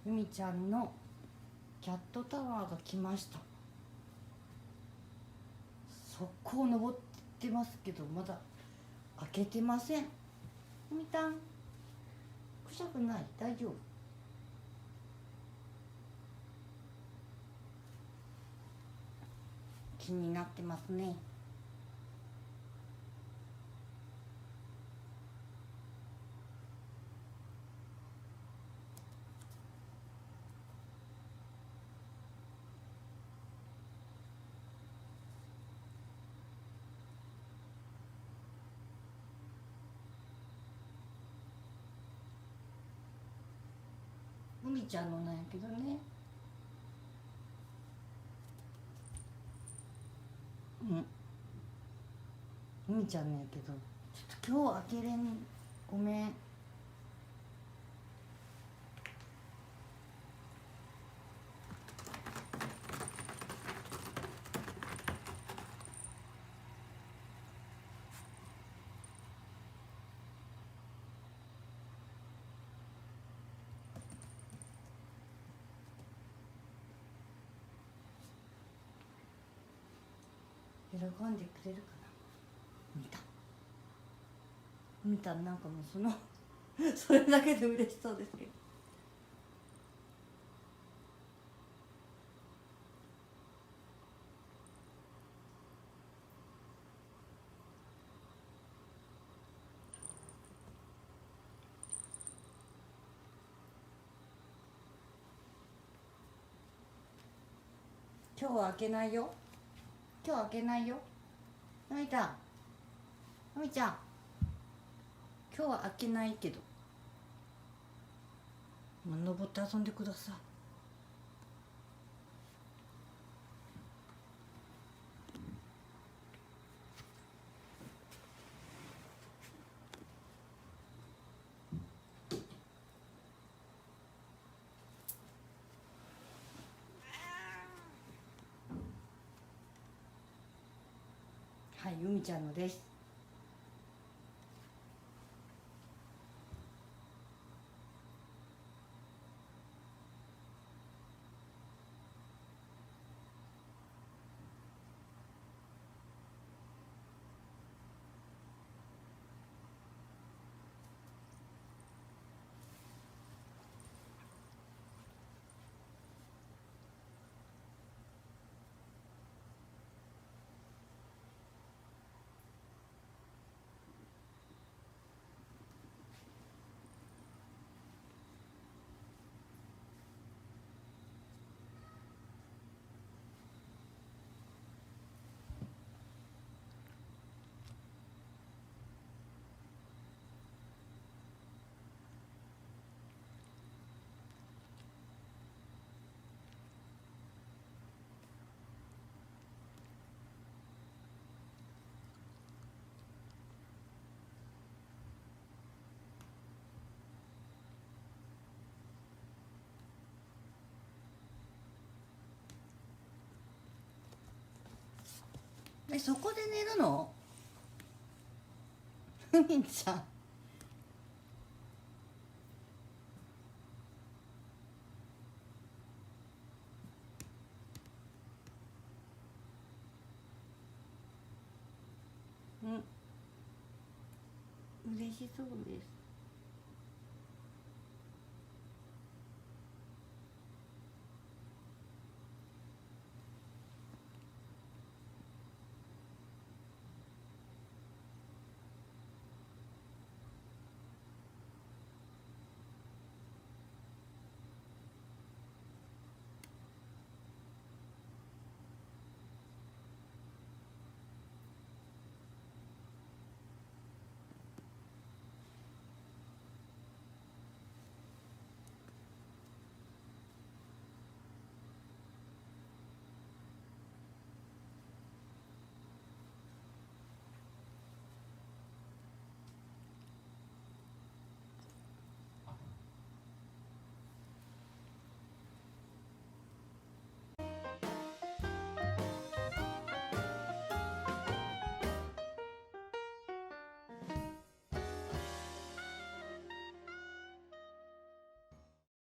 ゆみちゃんのキャットタワーが来ました。そこを登ってますけどまだ開けてません。ゆみたん臭くない？大丈夫？気になってますね。ふみちゃんのなんやけどね。ふみちゃんのやけど、ちょっと今日開けれん。ごめん。喜んでくれるかな。見たなんかもうそれだけで嬉しそうですけど。今日は開けないよ。今日開けないよ。のみちゃん、のみちゃん、今日は開けないけど、登って遊んでください。はい、ゆみちゃんのです。そこで寝るの？ふみちゃん。嬉しそうです。